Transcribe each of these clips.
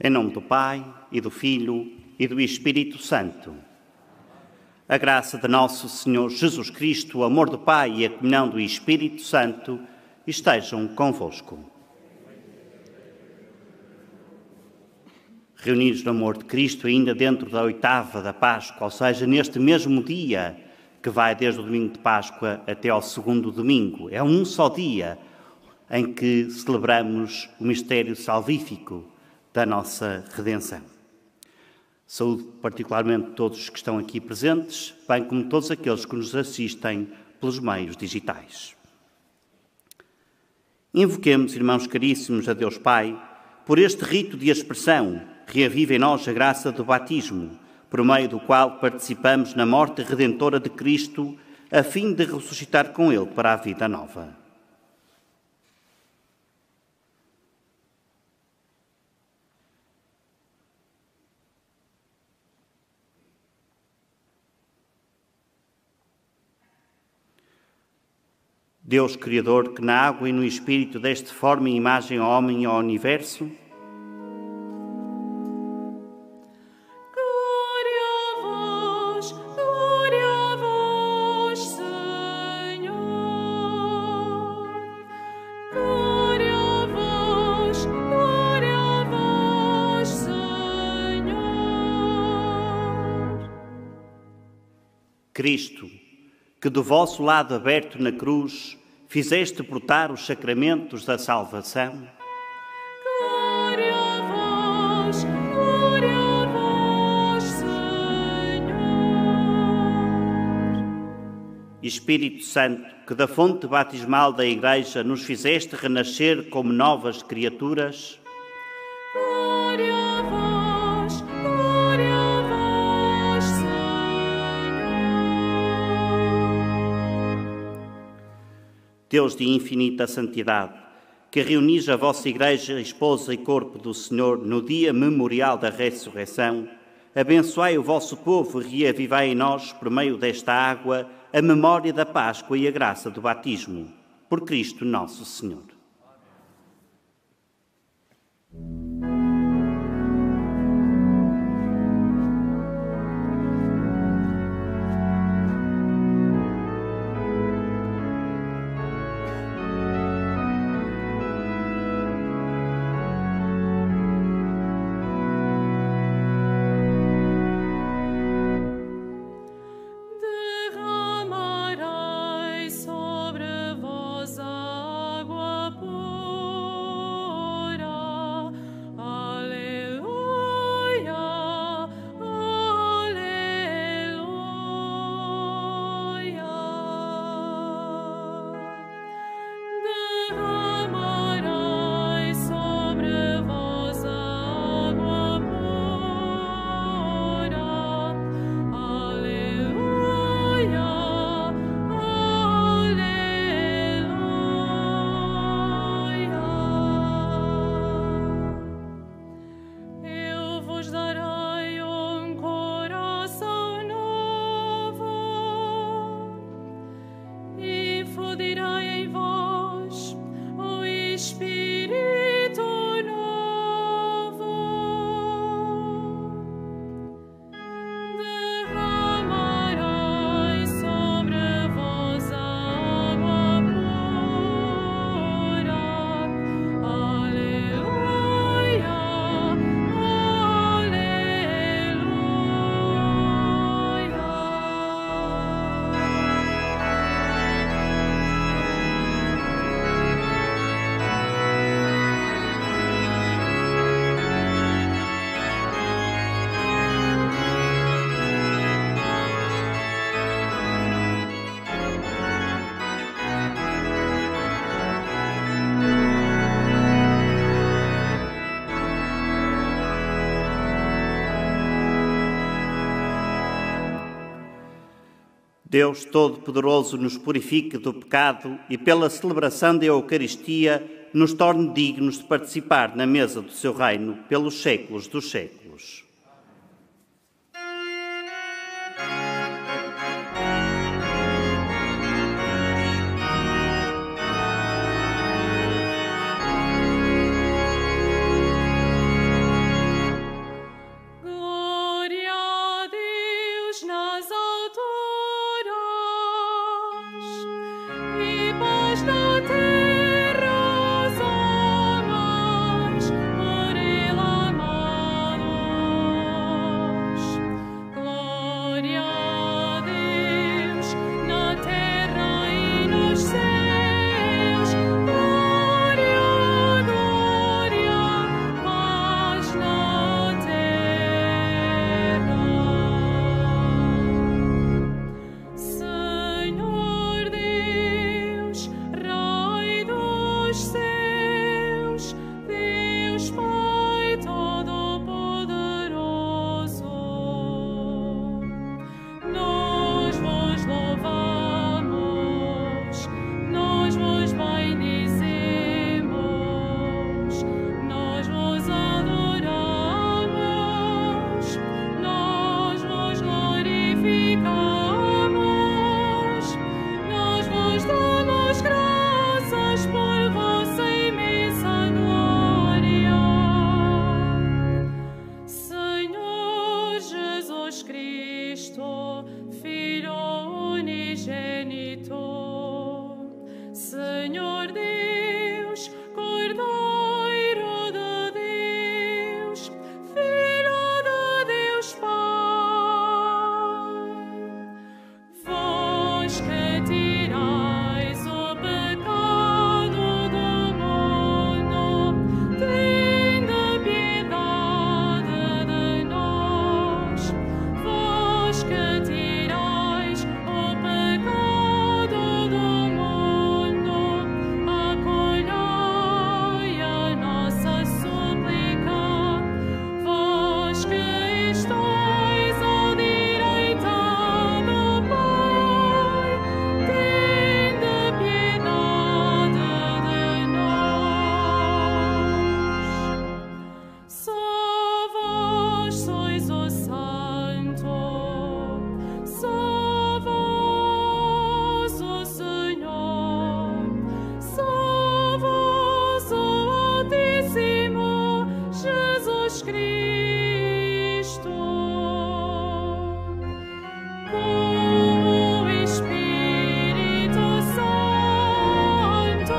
Em nome do Pai, e do Filho, e do Espírito Santo. A graça de nosso Senhor Jesus Cristo, o amor do Pai e a comunhão do Espírito Santo estejam convosco. Reunidos no amor de Cristo, ainda dentro da oitava da Páscoa, ou seja, neste mesmo dia que vai desde o domingo de Páscoa até ao segundo domingo. É um só dia em que celebramos o mistério salvífico da nossa redenção. Saúdo particularmente todos os que estão aqui presentes, bem como todos aqueles que nos assistem pelos meios digitais. Invoquemos, irmãos caríssimos, a Deus Pai, por este rito de expressão, reaviva em nós a graça do batismo, por meio do qual participamos na morte redentora de Cristo, a fim de ressuscitar com Ele para a vida nova. Deus Criador, que na água e no Espírito deste forma e imagem ao homem e ao universo, glória a vós, Senhor. Glória a vós, Senhor. Cristo, que do vosso lado aberto na cruz fizeste brotar os sacramentos da salvação. Glória a vós, Senhor. Espírito Santo, que da fonte batismal da Igreja nos fizeste renascer como novas criaturas. Glória a vós, Deus de infinita santidade, que reunis a vossa Igreja, esposa e corpo do Senhor, no dia memorial da ressurreição, abençoai o vosso povo e reavivai em nós, por meio desta água, a memória da Páscoa e a graça do batismo. Por Cristo nosso Senhor. derramarei sobre vós água pura. Aleluia, derramarei sobre vós água pura. Aleluia, eu vos darei um coração novo e infundirei em vós o Espírito novo. Derramarei sobre vós água pura. Aleluia, Deus Todo-Poderoso nos purifique do pecado e, pela celebração da Eucaristia, nos torne dignos de participar na mesa do seu reino pelos séculos dos séculos. Cristo, com o Espírito Santo,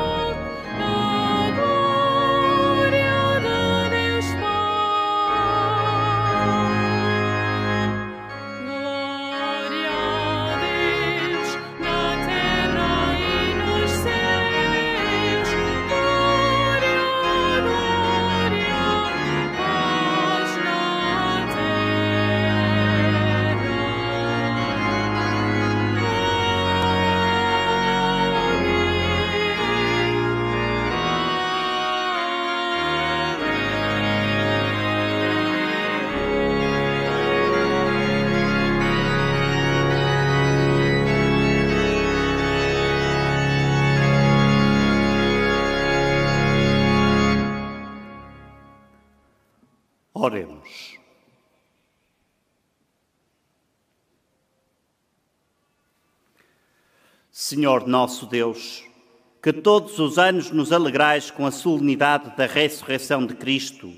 na glória de Deus Pai. Glória a Deus na terra e nos céus. Glória, glória, paz na Oremos. Senhor nosso Deus, que todos os anos nos alegrais com a solenidade da ressurreição de Cristo,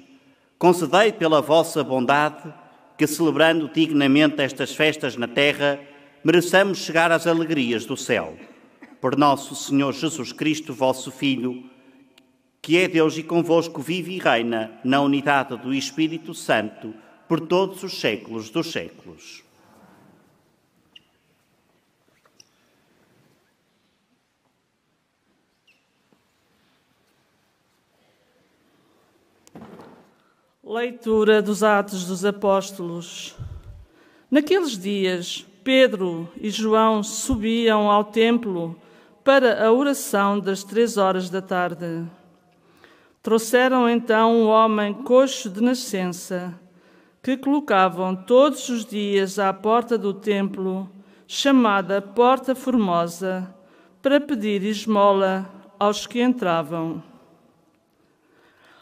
concedei pela vossa bondade que, celebrando dignamente estas festas na terra, mereçamos chegar às alegrias do céu. Por nosso Senhor Jesus Cristo, vosso Filho, que é Deus e convosco vive e reina na unidade do Espírito Santo, por todos os séculos dos séculos. Leitura dos Atos dos Apóstolos. Naqueles dias, Pedro e João subiam ao templo para a oração das 3 da tarde. Trouxeram então um homem coxo de nascença, que colocavam todos os dias à porta do templo, chamada Porta Formosa, para pedir esmola aos que entravam.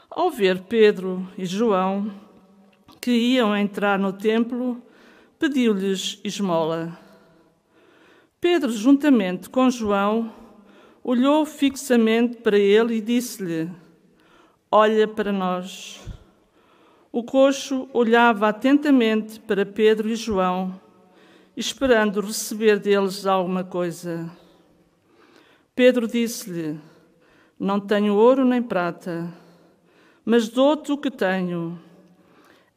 Ao ver Pedro e João, que iam entrar no templo, pediu-lhes esmola. Pedro, juntamente com João, olhou fixamente para ele e disse-lhe: olha para nós. O coxo olhava atentamente para Pedro e João, esperando receber deles alguma coisa. Pedro disse-lhe: não tenho ouro nem prata, mas dou-te o que tenho.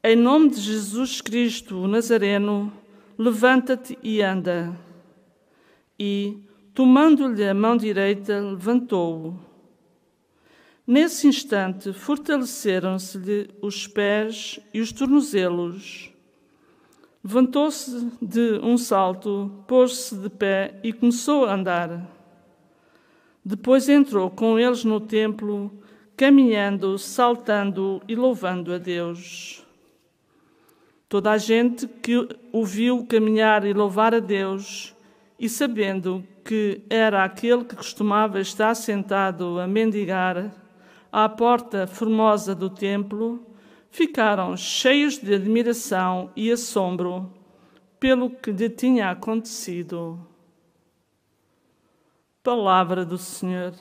Em nome de Jesus Cristo, o Nazareno, levanta-te e anda. E, tomando-lhe a mão direita, levantou-o. Nesse instante, fortaleceram-se-lhe os pés e os tornozelos. Levantou-se de um salto, pôs-se de pé e começou a andar. Depois entrou com eles no templo, caminhando, saltando e louvando a Deus. Toda a gente que o viu caminhar e louvar a Deus, e sabendo que era aquele que costumava estar sentado a mendigar à porta formosa do templo, ficaram cheios de admiração e assombro pelo que lhe tinha acontecido. Palavra do Senhor.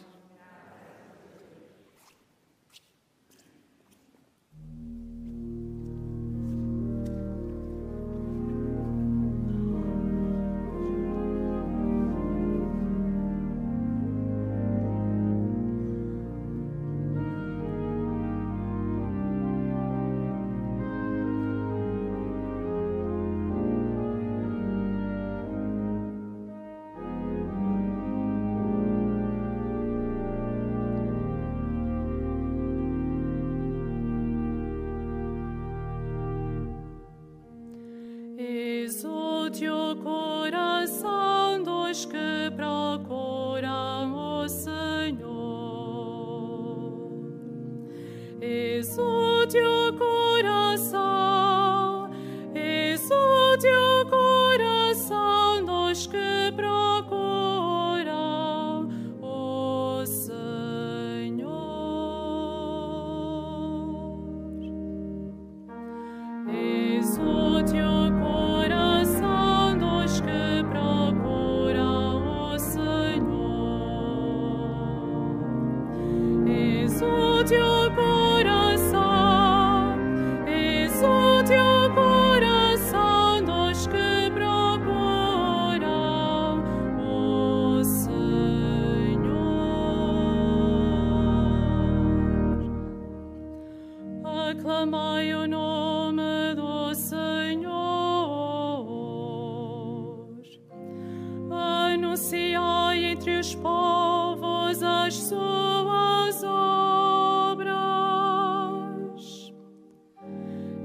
Exulte o coração dos que procuram o Senhor. Exulte o coração, exulte o coração dos que procuram o Senhor. Exulte o coração dos que procuram o Senhor. Exulte o coração, proclamai o nome do Senhor. Anunciai entre os povos as suas obras.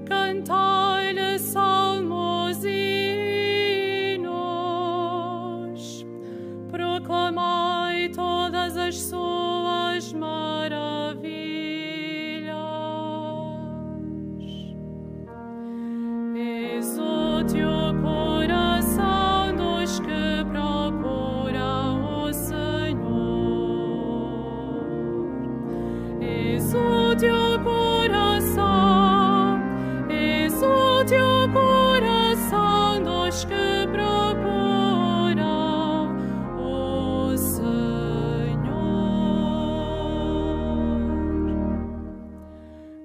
Cantai-lhe salmos e hinos. Proclamai todas as suas maravilhas. Exulte o coração dos que procuram o Senhor. Exulte o coração, exulte o coração dos que procuram o Senhor.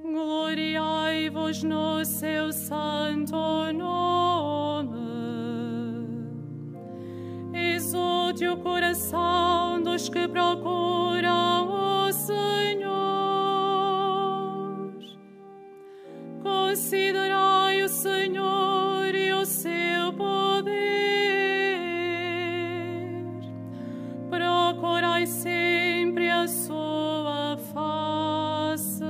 Gloriai-vos no seu santo nome. Exulte o coração dos que procuram o Senhor. Considerai o Senhor e o seu poder. Procurai sempre a sua face.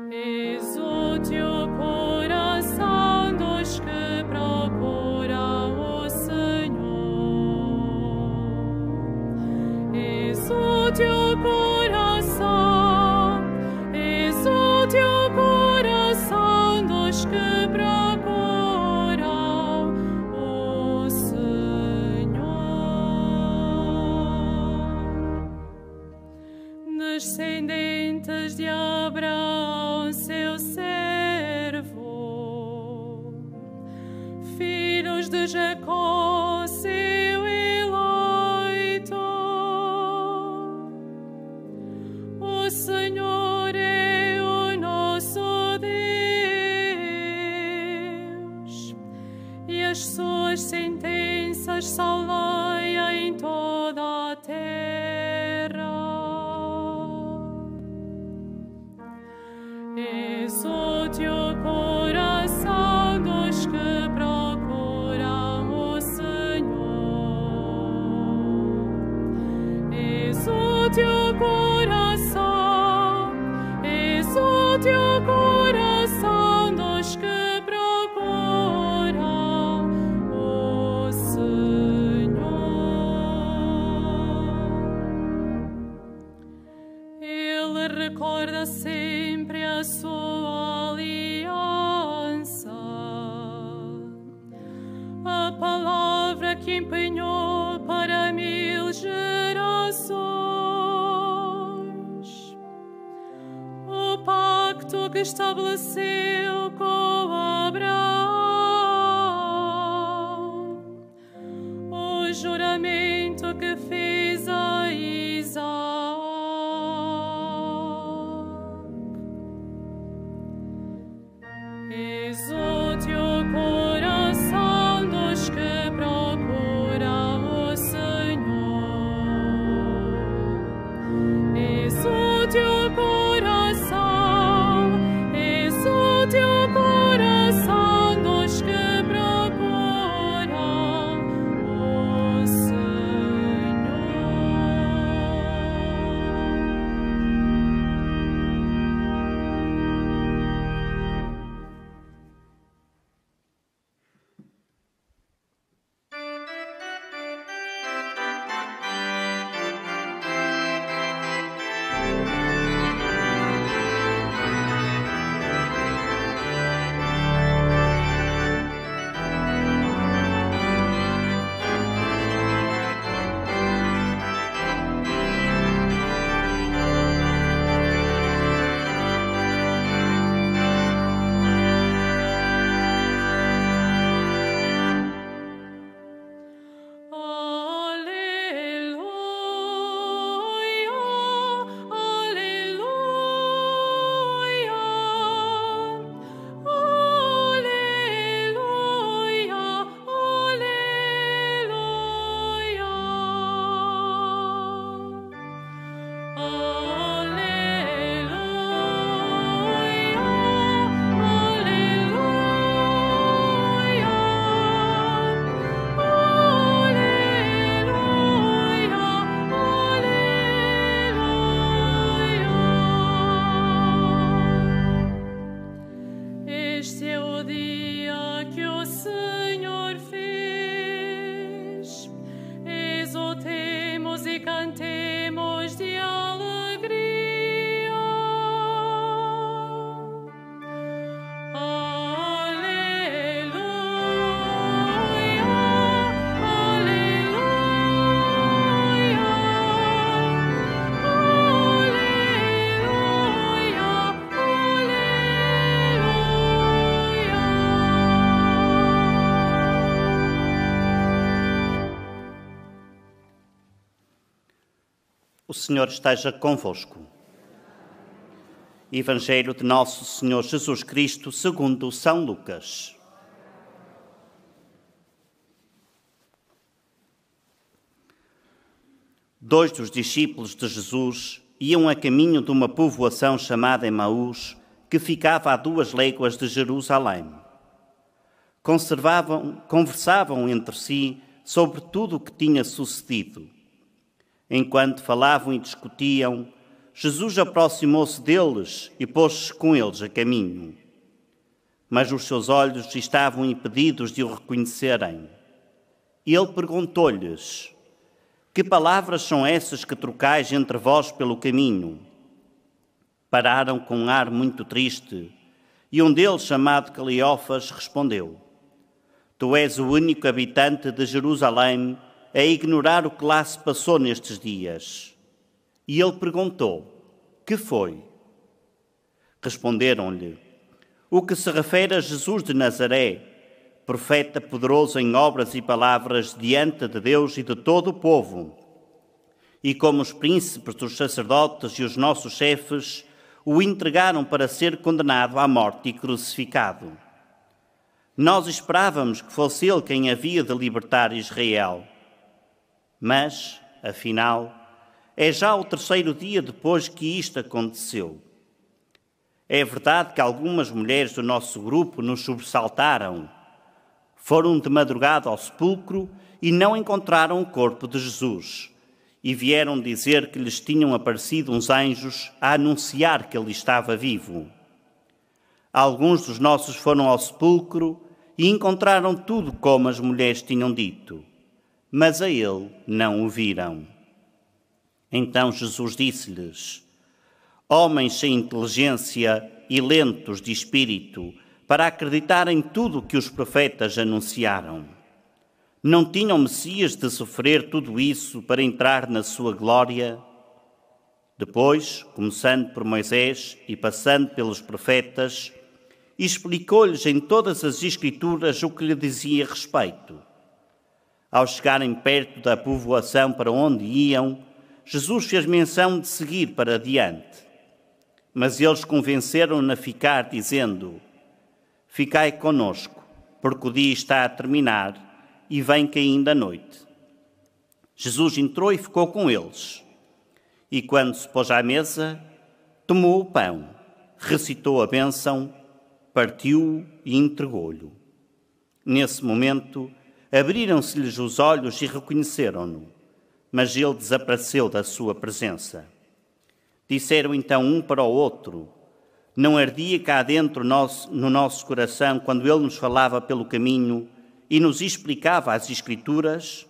Exulte o coração dos que procuram o Senhor. Exulte o coração, exulte o coração dos que procuram o Senhor. Descendentes de Abraão, seu servo, filhos de Jacó, seu eleito. O Senhor é o nosso Deus, e as suas sentenças são lei em toda a terra. Exulte o coração dos que procuram o Senhor. Exulte o coração, exulte o coração dos que procuram o Senhor. Ele recorda sempre a sua aliança, a palavra que empenhou para 1000 gerações, o pacto que estabeleceu com Abraão, o juramento que fez a Isaque. Exulte o coração dos que procuram o Senhor. Exulte o coração, exulte o coração dos que procuram o Senhor. Senhor esteja convosco. Evangelho de Nosso Senhor Jesus Cristo segundo São Lucas. Dois dos discípulos de Jesus iam a caminho de uma povoação chamada Emaús, que ficava a 2 léguas de Jerusalém. Conversavam entre si sobre tudo o que tinha sucedido. Enquanto falavam e discutiam, Jesus aproximou-se deles e pôs-se com eles a caminho. Mas os seus olhos estavam impedidos de o reconhecerem. Ele perguntou-lhes: que palavras são essas que trocais entre vós pelo caminho? Pararam com um ar muito triste, e um deles, chamado Cleófas, respondeu: Tu és o único habitante de Jerusalém a ignorar o que lá se passou nestes dias. E ele perguntou: que foi? Responderam-lhe: o que se refere a Jesus de Nazaré, profeta poderoso em obras e palavras diante de Deus e de todo o povo. E como os príncipes dos sacerdotes e os nossos chefes o entregaram para ser condenado à morte e crucificado. Nós esperávamos que fosse ele quem havia de libertar Israel. Mas, afinal, é já o 3º dia depois que isto aconteceu. É verdade que algumas mulheres do nosso grupo nos sobressaltaram. Foram de madrugada ao sepulcro e não encontraram o corpo de Jesus. E vieram dizer que lhes tinham aparecido uns anjos a anunciar que ele estava vivo. Alguns dos nossos foram ao sepulcro e encontraram tudo como as mulheres tinham dito, mas a ele não o viram. Então Jesus disse-lhes: homens sem inteligência e lentos de espírito, para acreditar em tudo o que os profetas anunciaram. Não tinham Messias de sofrer tudo isso para entrar na sua glória? Depois, começando por Moisés e passando pelos profetas, explicou-lhes em todas as Escrituras o que lhe dizia respeito. Ao chegarem perto da povoação para onde iam, Jesus fez menção de seguir para adiante. Mas eles convenceram-no a ficar, dizendo: ficai conosco, porque o dia está a terminar e vem caindo a noite. Jesus entrou e ficou com eles. E quando se pôs à mesa, tomou o pão, recitou a bênção, partiu-o e entregou-lhe. Nesse momento, abriram-se-lhes os olhos e reconheceram-no, mas ele desapareceu da sua presença. Disseram então um para o outro: não ardia cá dentro no nosso coração quando ele nos falava pelo caminho e nos explicava as Escrituras?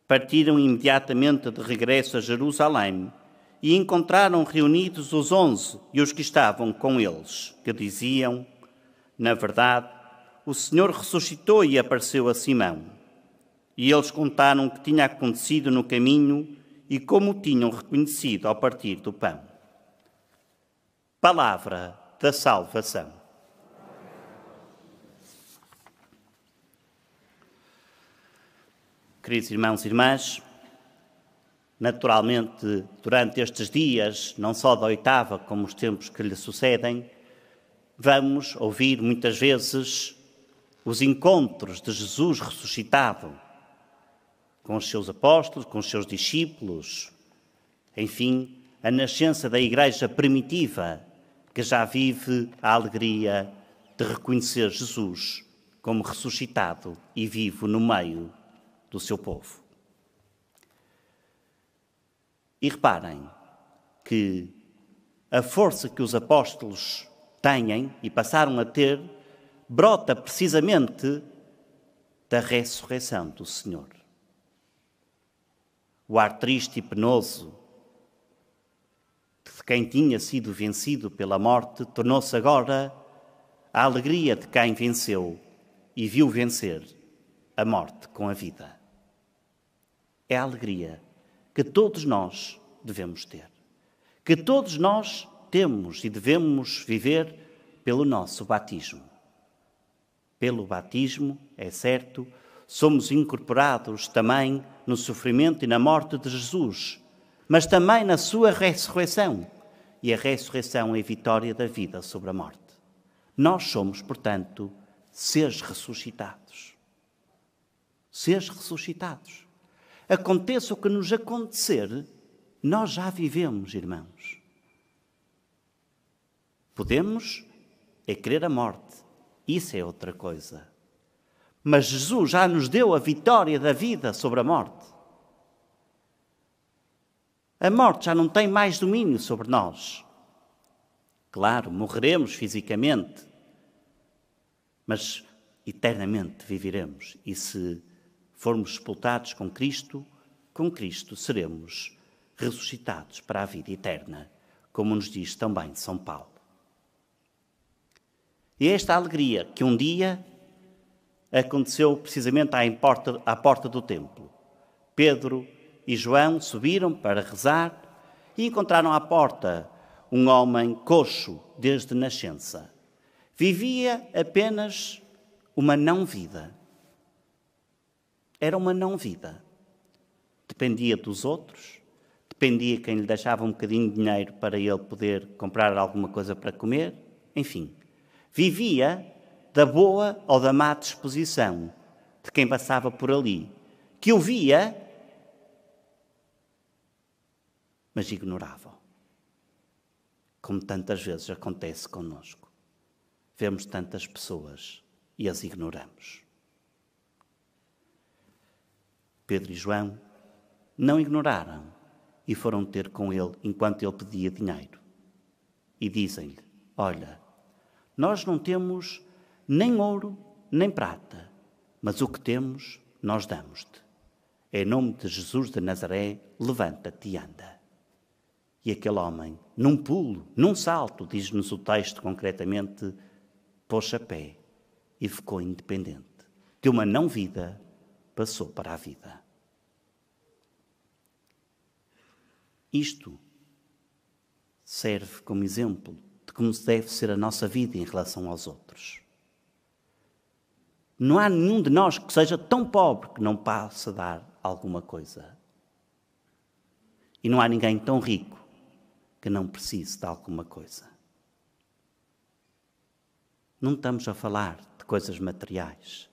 Partiram imediatamente de regresso a Jerusalém e encontraram reunidos os 11 e os que estavam com eles, que diziam: na verdade, o Senhor ressuscitou e apareceu a Simão. E eles contaram o que tinha acontecido no caminho e como o tinham reconhecido ao partir do pão. Palavra da salvação. Queridos irmãos e irmãs, naturalmente, durante estes dias, não só da oitava, como os tempos que lhe sucedem, vamos ouvir muitas vezes os encontros de Jesus ressuscitado com os seus apóstolos, com os seus discípulos, enfim, a nascença da Igreja primitiva, que já vive a alegria de reconhecer Jesus como ressuscitado e vivo no meio do seu povo. E reparem que a força que os apóstolos têm e passaram a ter brota precisamente da ressurreição do Senhor. O ar triste e penoso de quem tinha sido vencido pela morte tornou-se agora a alegria de quem venceu e viu vencer a morte com a vida. É a alegria que todos nós devemos ter, que todos nós temos e devemos viver pelo nosso batismo. Pelo batismo, é certo, somos incorporados também no sofrimento e na morte de Jesus, mas também na sua ressurreição. E a ressurreição é a vitória da vida sobre a morte. Nós somos, portanto, seres ressuscitados. Seres ressuscitados. Aconteça o que nos acontecer, nós já vivemos, irmãos. Podemos querer a morte. Isso é outra coisa. Mas Jesus já nos deu a vitória da vida sobre a morte. A morte já não tem mais domínio sobre nós. Claro, morreremos fisicamente, mas eternamente viveremos. E se formos sepultados com Cristo seremos ressuscitados para a vida eterna, como nos diz também São Paulo. E esta alegria que um dia aconteceu precisamente à porta do templo. Pedro e João subiram para rezar e encontraram à porta um homem coxo desde nascença. Vivia apenas uma não-vida. Era uma não-vida. Dependia dos outros, dependia quem lhe deixava um bocadinho de dinheiro para ele poder comprar alguma coisa para comer, enfim. Vivia da boa ou da má disposição de quem passava por ali, que o via, mas ignorava. Como tantas vezes acontece connosco. Vemos tantas pessoas e as ignoramos. Pedro e João não ignoraram e foram ter com ele enquanto ele pedia dinheiro. E dizem-lhe, olha, nós não temos nem ouro nem prata, mas o que temos nós damos-te. Em nome de Jesus de Nazaré, levanta-te e anda. E aquele homem, num pulo, num salto, diz-nos o texto concretamente, pôs a pé e ficou independente. De uma não-vida, passou para a vida. Isto serve como exemplo de como deve ser a nossa vida em relação aos outros. Não há nenhum de nós que seja tão pobre que não possa dar alguma coisa. E não há ninguém tão rico que não precise de alguma coisa. Não estamos a falar de coisas materiais.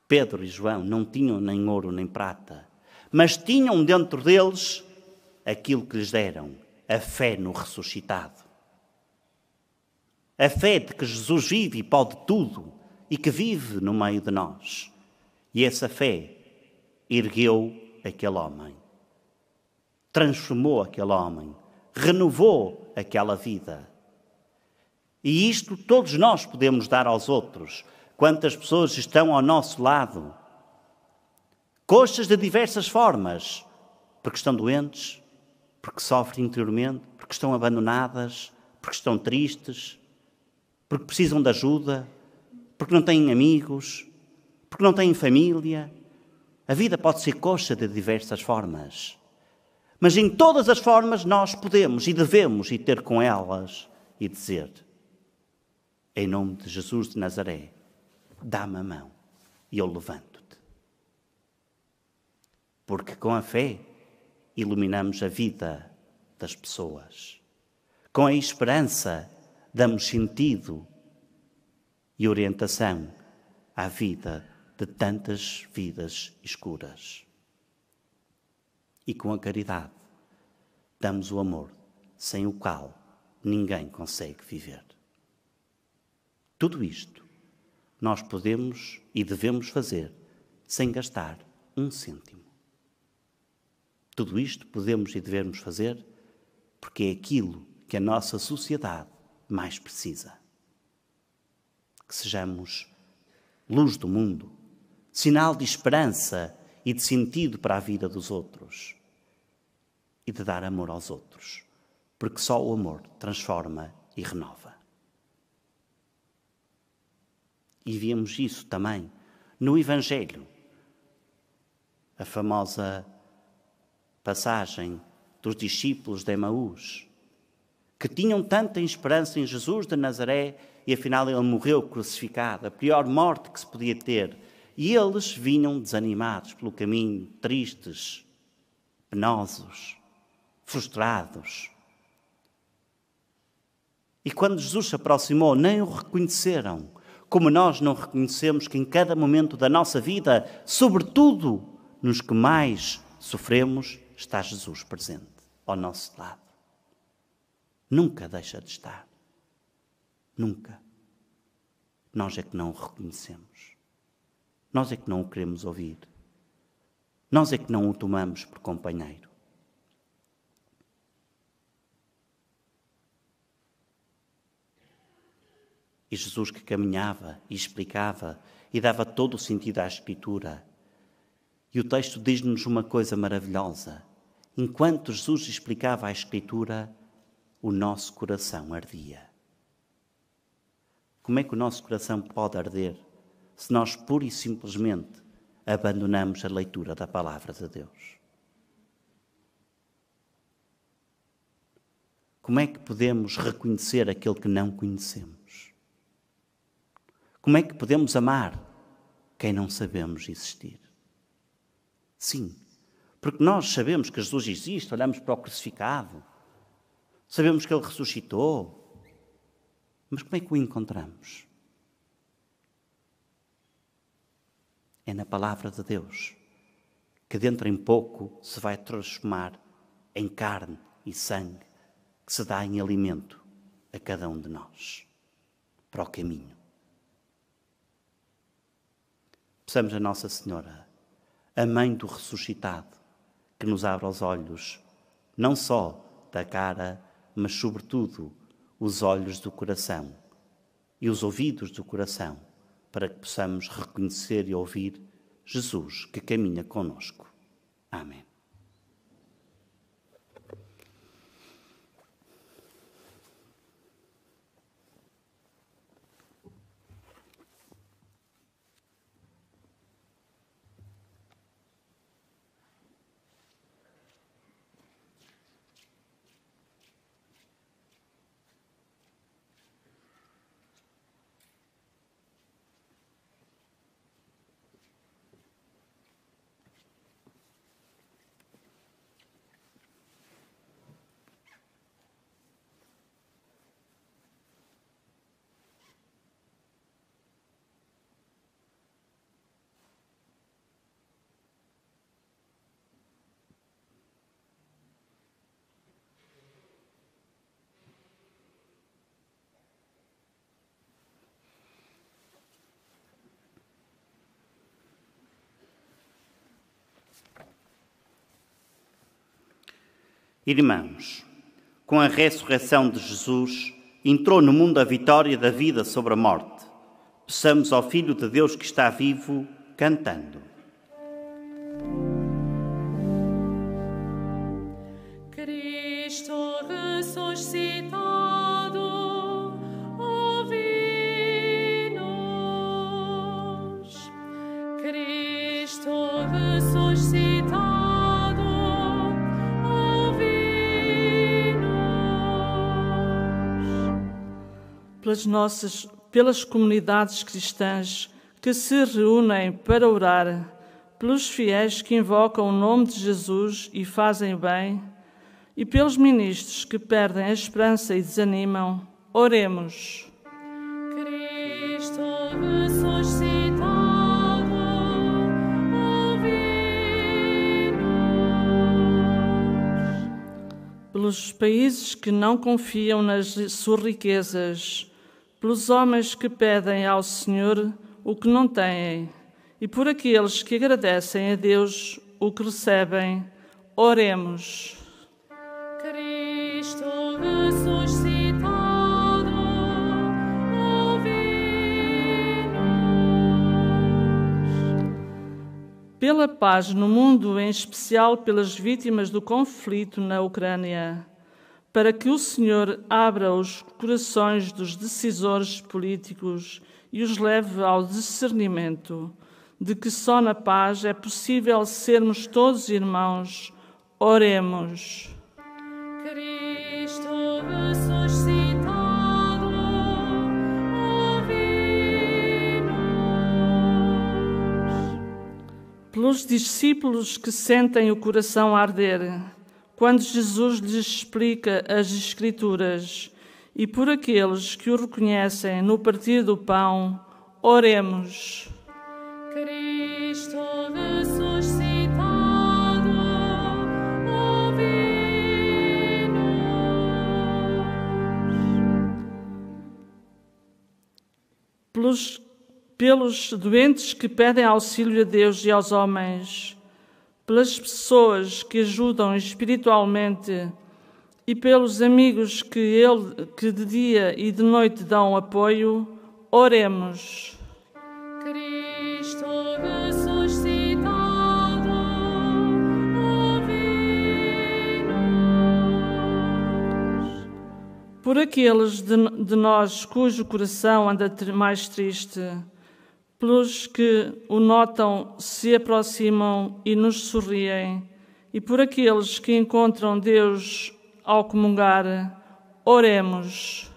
Pedro e João não tinham nem ouro nem prata, mas tinham dentro deles aquilo que lhes deram, a fé no ressuscitado. A fé de que Jesus vive e pode tudo e que vive no meio de nós. E essa fé ergueu aquele homem, transformou aquele homem, renovou aquela vida. E isto todos nós podemos dar aos outros. Quantas pessoas estão ao nosso lado, coxas de diversas formas, porque estão doentes, porque sofrem interiormente, porque estão abandonadas, porque estão tristes, porque precisam de ajuda, porque não têm amigos, porque não têm família. A vida pode ser coxa de diversas formas. Mas em todas as formas nós podemos e devemos ir ter com elas e dizer, em nome de Jesus de Nazaré, dá-me a mão e eu levanto-te. Porque com a fé iluminamos a vida das pessoas. Com a esperança damos sentido e orientação à vida de tantas vidas escuras. E com a caridade damos o amor, sem o qual ninguém consegue viver. Tudo isto nós podemos e devemos fazer sem gastar um cêntimo. Tudo isto podemos e devemos fazer porque é aquilo que a nossa sociedade mais precisa. Que sejamos luz do mundo, sinal de esperança e de sentido para a vida dos outros e de dar amor aos outros, porque só o amor transforma e renova. E vemos isso também no Evangelho, a famosa passagem dos discípulos de Emaús, que tinham tanta esperança em Jesus de Nazaré e afinal ele morreu crucificado, a pior morte que se podia ter. E eles vinham desanimados pelo caminho, tristes, penosos. frustrados. E quando Jesus se aproximou, nem o reconheceram, como nós não reconhecemos que em cada momento da nossa vida, sobretudo nos que mais sofremos, está Jesus presente ao nosso lado. Nunca deixa de estar. Nunca. Nós é que não o reconhecemos. Nós é que não o queremos ouvir. Nós é que não o tomamos por companheiro. E Jesus que caminhava e explicava e dava todo o sentido à Escritura. E o texto diz-nos uma coisa maravilhosa. Enquanto Jesus explicava a Escritura, o nosso coração ardia. Como é que o nosso coração pode arder se nós pura e simplesmente abandonamos a leitura da Palavra de Deus? Como é que podemos reconhecer aquele que não conhecemos? Como é que podemos amar quem não sabemos existir? Sim, porque nós sabemos que Jesus existe, olhamos para o crucificado, sabemos que Ele ressuscitou, mas como é que o encontramos? É na Palavra de Deus, que dentro em pouco se vai transformar em carne e sangue, que se dá em alimento a cada um de nós, para o caminho. Peçamos a Nossa Senhora, a Mãe do ressuscitado, que nos abra os olhos, não só da cara, mas sobretudo os olhos do coração e os ouvidos do coração, para que possamos reconhecer e ouvir Jesus que caminha conosco. Amém. Irmãos, com a ressurreição de Jesus, entrou no mundo a vitória da vida sobre a morte. Peçamos ao Filho de Deus que está vivo, cantando. Cristo ressuscitado, ouvi-nos. Cristo ressuscitado, pelas comunidades cristãs que se reúnem para orar, pelos fiéis que invocam o nome de Jesus e fazem bem, e pelos ministros que perdem a esperança e desanimam, oremos. Cristo ressuscitado, ouvi-nos. Pelos países que não confiam nas suas riquezas, pelos homens que pedem ao Senhor o que não têm, e por aqueles que agradecem a Deus o que recebem, oremos. Cristo ressuscitado, ouvi-nos. Pela paz no mundo, em especial pelas vítimas do conflito na Ucrânia, para que o Senhor abra os corações dos decisores políticos e os leve ao discernimento de que só na paz é possível sermos todos irmãos, oremos. Cristo ressuscitado, ouvi-nos. Pelos discípulos que sentem o coração arder, quando Jesus lhes explica as Escrituras, e por aqueles que o reconhecem no partir do pão, oremos. Cristo ressuscitado, ouvi-nos. Pelos doentes que pedem auxílio a Deus e aos homens, pelas pessoas que ajudam espiritualmente e pelos amigos que de dia e de noite dão apoio, oremos. Cristo ressuscitado, ouvi-nos. Por aqueles de nós cujo coração anda mais triste, pelos que o notam, se aproximam e nos sorriem, e por aqueles que encontram Deus ao comungar, oremos.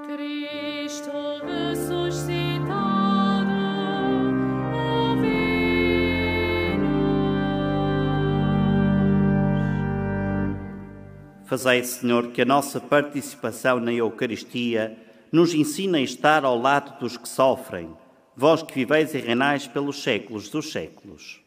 Cristo ressuscitado, ouvi-nos. Fazei, Senhor, que a nossa participação na Eucaristia nos ensine a estar ao lado dos que sofrem, vós que viveis e reinais pelos séculos dos séculos.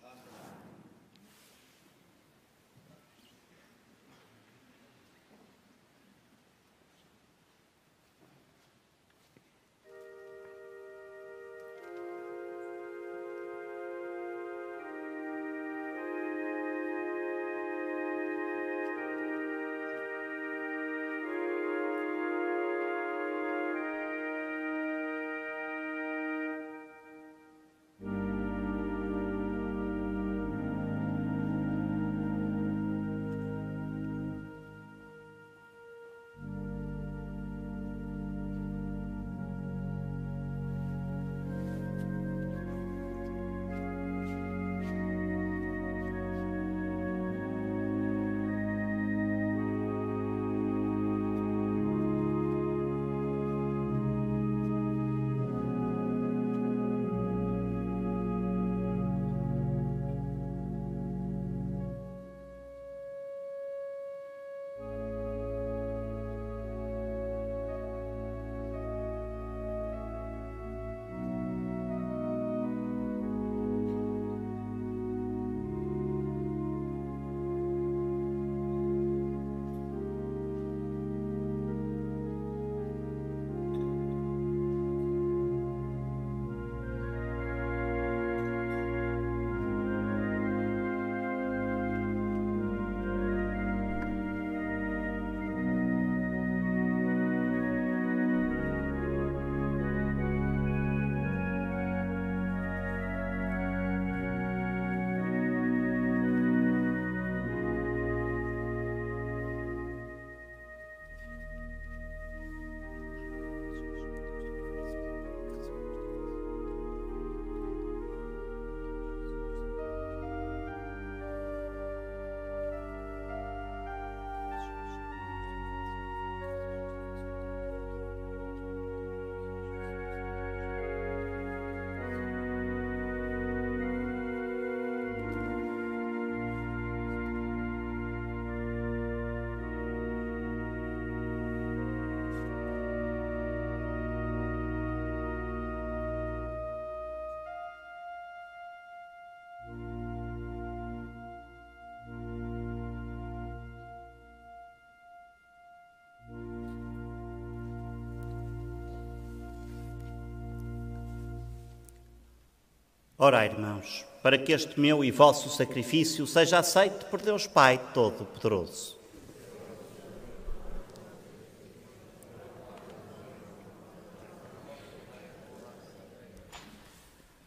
Ora, irmãos, para que este meu e vosso sacrifício seja aceito por Deus Pai Todo-Poderoso.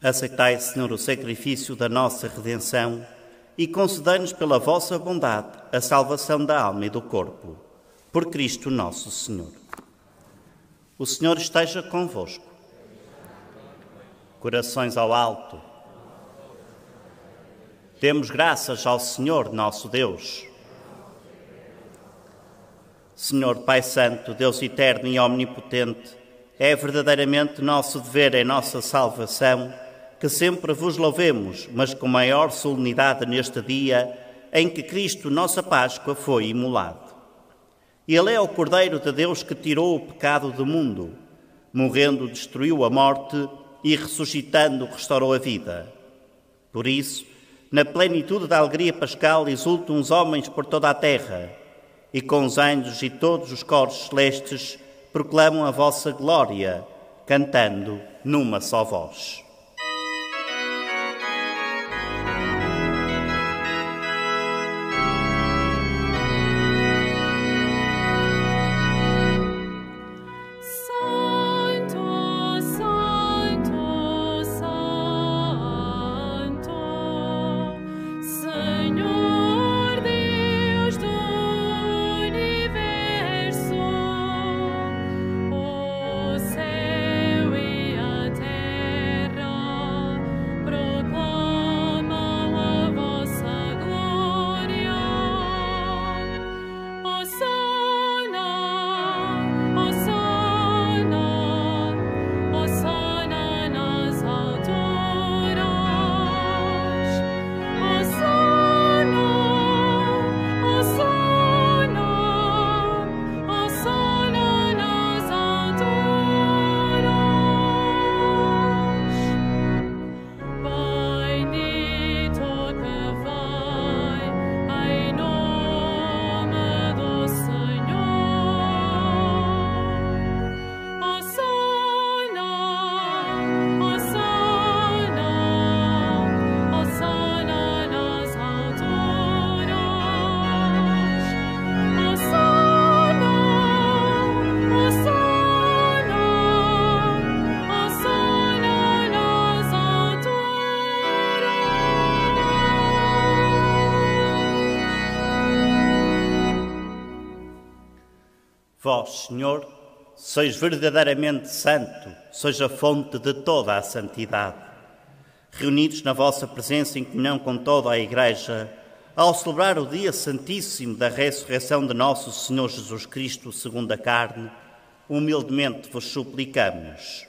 Aceitai, Senhor, o sacrifício da nossa redenção e concedei-nos pela vossa bondade a salvação da alma e do corpo. Por Cristo nosso Senhor. O Senhor esteja convosco. Corações ao alto. Demos graças ao Senhor nosso Deus. Senhor Pai Santo, Deus eterno e omnipotente, é verdadeiramente nosso dever em nossa salvação que sempre vos louvemos, mas com maior solenidade neste dia, em que Cristo, nossa Páscoa, foi imolado. Ele é o Cordeiro de Deus que tirou o pecado do mundo. Morrendo, destruiu a morte e, ressuscitando, restaurou a vida. Por isso, na plenitude da alegria pascal, exultam os homens por toda a terra, e com os anjos e todos os coros celestes proclamam a vossa glória, cantando numa só voz. Vós, Senhor, sois verdadeiramente santo, sois a fonte de toda a santidade. Reunidos na vossa presença em comunhão com toda a Igreja, ao celebrar o dia santíssimo da ressurreição de nosso Senhor Jesus Cristo segundo a carne, humildemente vos suplicamos.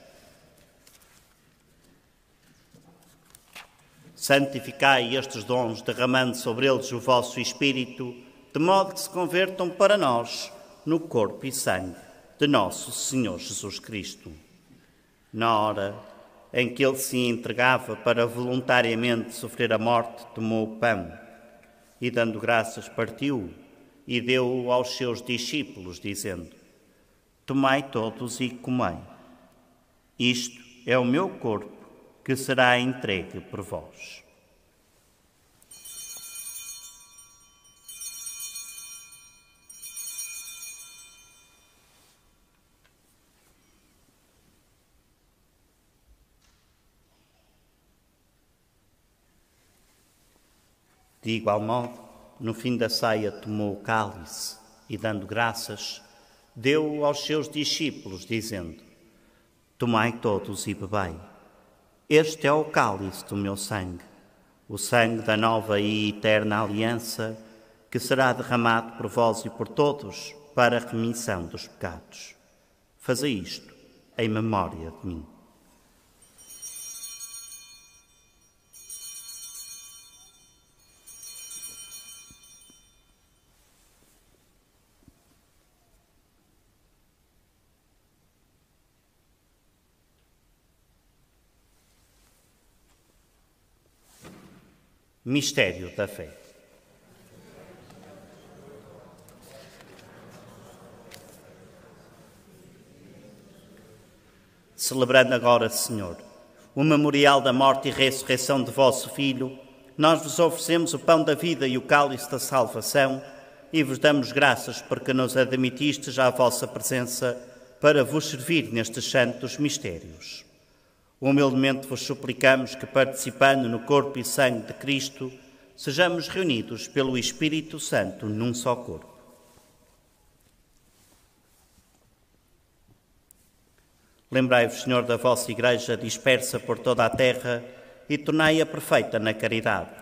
Santificai estes dons, derramando sobre eles o vosso Espírito, de modo que se convertam para nós no corpo e sangue de nosso Senhor Jesus Cristo. Na hora em que ele se entregava para voluntariamente sofrer a morte, tomou o pão e, dando graças, partiu e deu-o aos seus discípulos, dizendo: Tomai todos e comei. Isto é o meu corpo, que será entregue por vós. De igual modo, no fim da ceia, tomou o cálice e, dando graças, deu-o aos seus discípulos, dizendo: Tomai todos e bebei. Este é o cálice do meu sangue, o sangue da nova e eterna aliança, que será derramado por vós e por todos para a remissão dos pecados. Fazei isto em memória de mim. Mistério da fé. Celebrando agora, Senhor, o memorial da morte e ressurreição de vosso Filho, nós vos oferecemos o pão da vida e o cálice da salvação e vos damos graças porque nos admitistes à vossa presença para vos servir nestes santos mistérios. Humildemente vos suplicamos que, participando no corpo e sangue de Cristo, sejamos reunidos pelo Espírito Santo num só corpo. Lembrai-vos, Senhor, da vossa Igreja dispersa por toda a terra e tornai-a perfeita na caridade,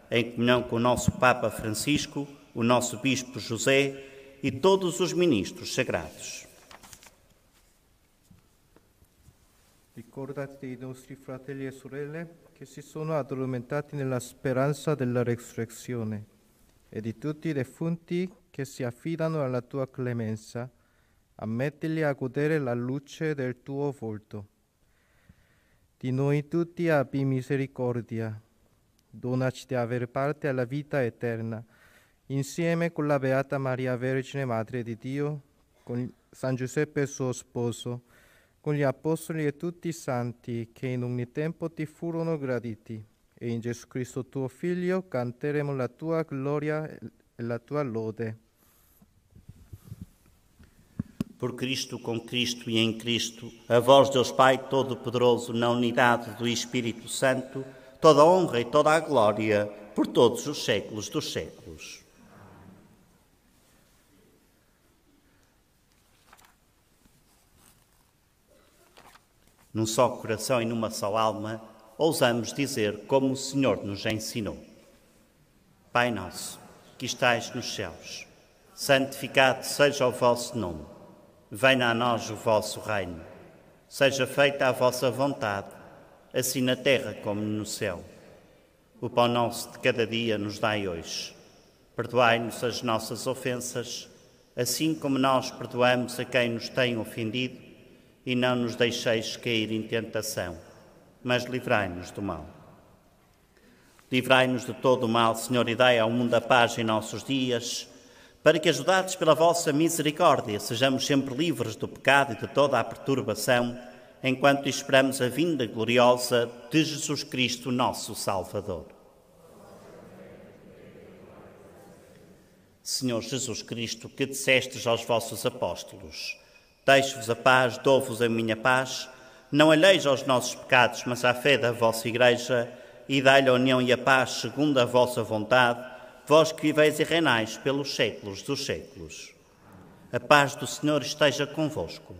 em comunhão com o nosso Papa Francisco, o nosso Bispo José e todos os ministros sagrados. Ricordati dei nostri fratelli e sorelle che si sono addormentati nella speranza della resurrezione e di tutti i defunti che si affidano alla tua clemenza, ammettili a godere la luce del tuo volto. Di noi tutti abbi misericordia, donaci di avere parte alla vita eterna, insieme con la Beata Maria Vergine Madre di Dio, con San Giuseppe suo sposo, con gli Apostoli e tutti i santi che in ogni tempo ti furono graditi, e in Gesù Cristo tuo Figlio canteremo la tua gloria e la tua lode. Por Cristo, com Cristo e em Cristo, a vós, Deus Pai Todo-Poderoso, na unidade do Espírito Santo, toda a honra e toda a glória, por todos os séculos dos séculos. Num só coração e numa só alma, ousamos dizer como o Senhor nos ensinou. Pai nosso, que estais nos céus, santificado seja o vosso nome. Venha a nós o vosso reino. Seja feita a vossa vontade, assim na terra como no céu. O pão nosso de cada dia nos dai hoje. Perdoai-nos as nossas ofensas, assim como nós perdoamos a quem nos tem ofendido, e não nos deixeis cair em tentação, mas livrai-nos do mal. Livrai-nos de todo o mal, Senhor, e dai ao mundo a paz em nossos dias, para que, ajudados pela vossa misericórdia, sejamos sempre livres do pecado e de toda a perturbação, enquanto esperamos a vinda gloriosa de Jesus Cristo, nosso Salvador. Senhor Jesus Cristo, que dissestes aos vossos apóstolos: deixo-vos a paz, dou-vos a minha paz, não alheis aos nossos pecados, mas à fé da vossa Igreja, e dai-lhe a união e a paz segundo a vossa vontade, vós que viveis e reinais pelos séculos dos séculos. A paz do Senhor esteja convosco.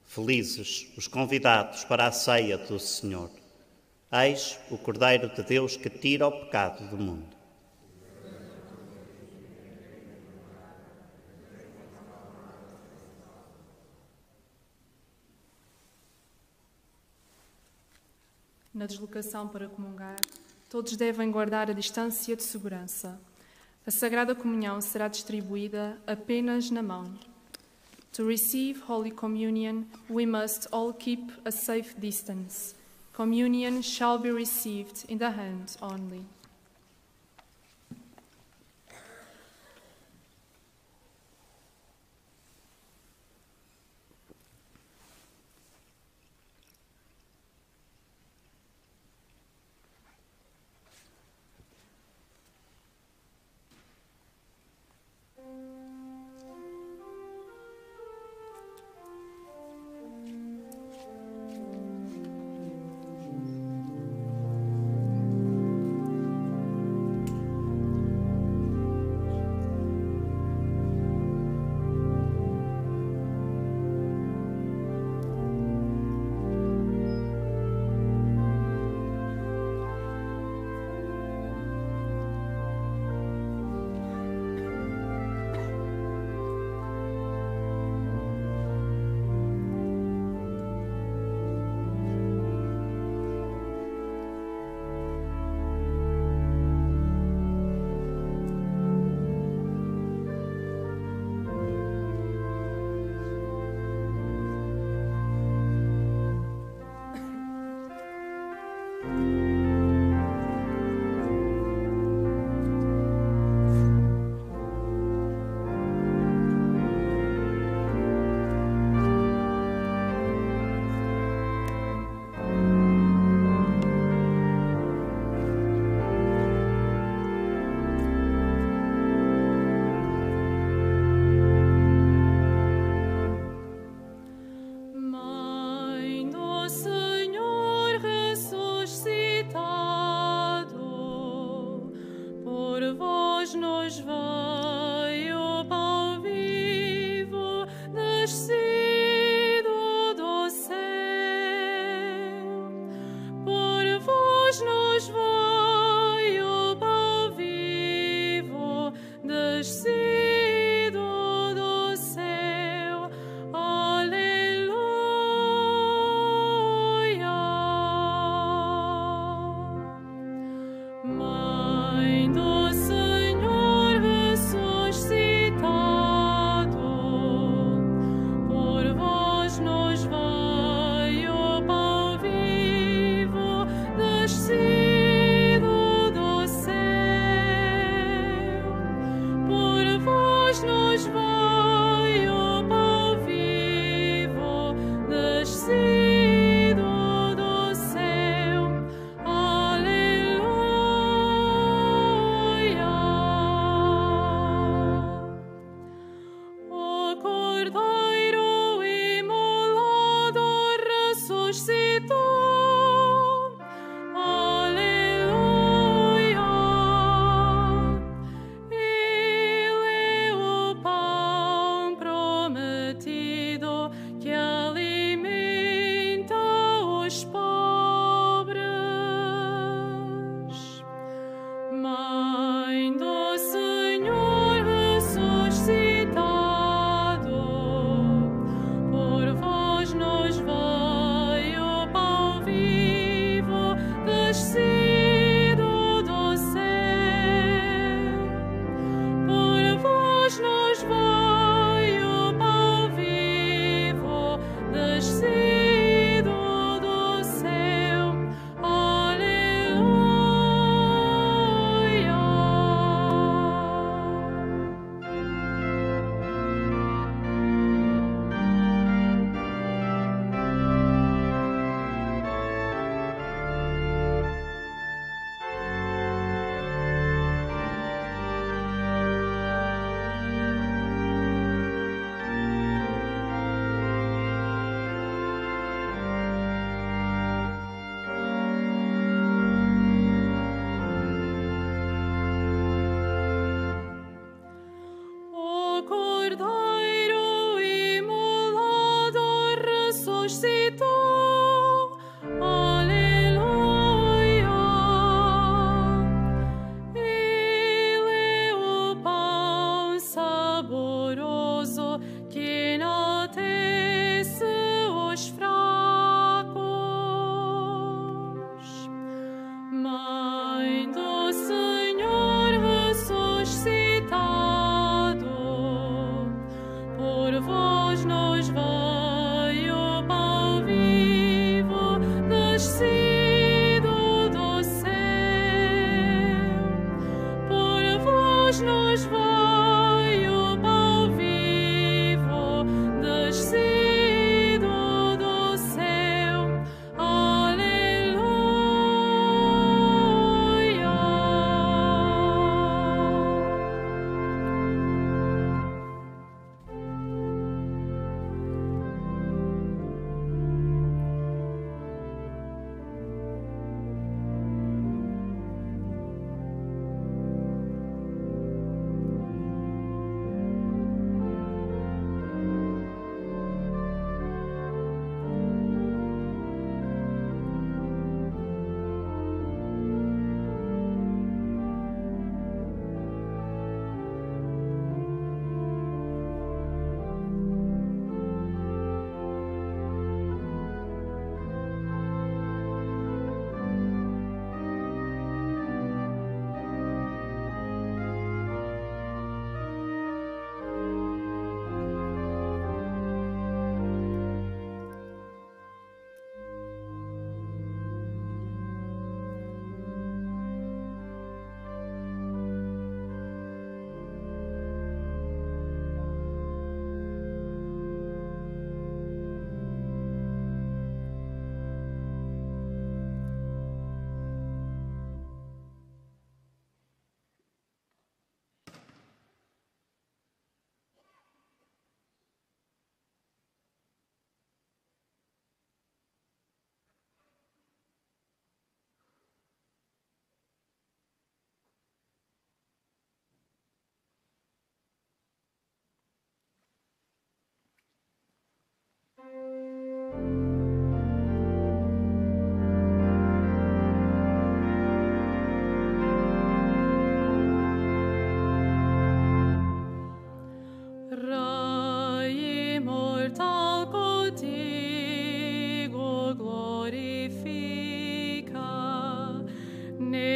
Felizes os convidados para a ceia do Senhor. Eis o Cordeiro de Deus que tira o pecado do mundo. Na deslocação para comungar, todos devem guardar a distância de segurança. A Sagrada Comunhão será distribuída apenas na mão. To receive Holy Communion, we must all keep a safe distance. Communion shall be received in the hand only.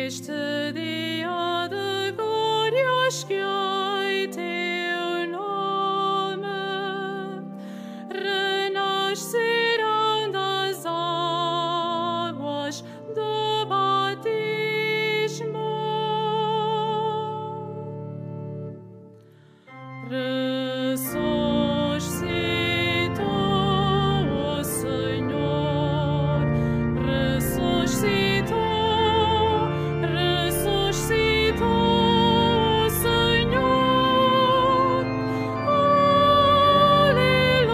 Neste dia de glórias que há em teu nome, renascerão das águas do batismo. Ressuscitou o Senhor, ressuscitou o Senhor. Aleluia,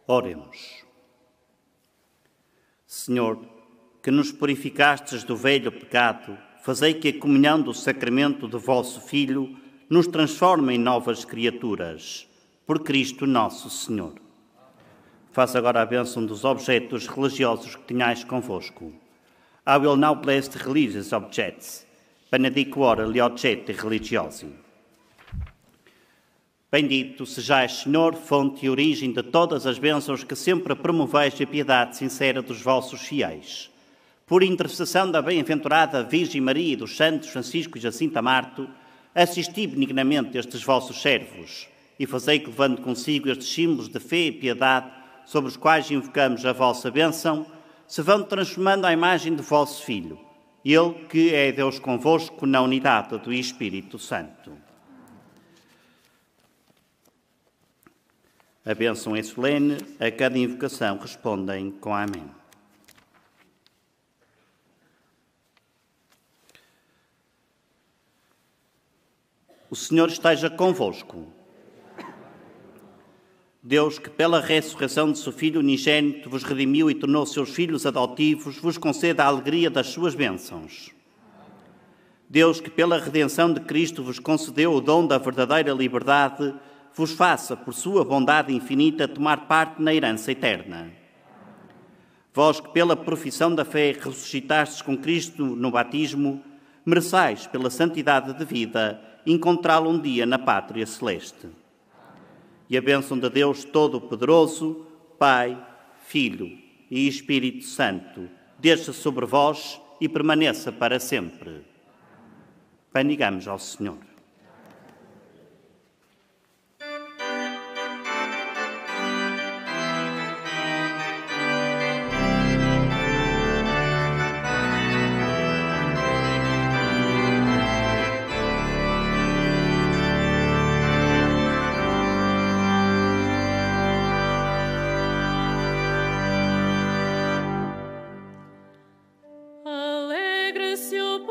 Oremos. Senhor, que nos purificastes do velho pecado, fazei que a comunhão do sacramento do vosso Filho nos transforme em novas criaturas. Por Cristo nosso Senhor. Faça agora a bênção dos objetos religiosos que tenhais convosco. I will now bless the religious objects. Benedico ora gli oggetti religiosi. Bendito sejais, Senhor, fonte e origem de todas as bênçãos que sempre promoveis a piedade sincera dos vossos fiéis. Por intercessão da bem-aventurada Virgem Maria e dos santos Francisco e Jacinta Marto, assisti benignamente estes vossos servos e fazei que, levando consigo estes símbolos de fé e piedade sobre os quais invocamos a vossa bênção, se vão transformando à imagem do vosso Filho, Ele que é Deus convosco na unidade do Espírito Santo. A bênção é solene, a cada invocação respondem com amém. O Senhor esteja convosco. Deus, que pela ressurreição de seu Filho unigênito vos redimiu e tornou seus filhos adotivos, vos conceda a alegria das suas bênçãos. Deus, que pela redenção de Cristo vos concedeu o dom da verdadeira liberdade, vos faça, por sua bondade infinita, tomar parte na herança eterna. Vós que pela profissão da fé ressuscitastes com Cristo no batismo, mereçais, pela santidade de vida, encontrá-lo um dia na pátria celeste. E a bênção de Deus Todo-Poderoso, Pai, Filho e Espírito Santo, desça sobre vós e permaneça para sempre. Bendigamos ao Senhor. Alegre-se o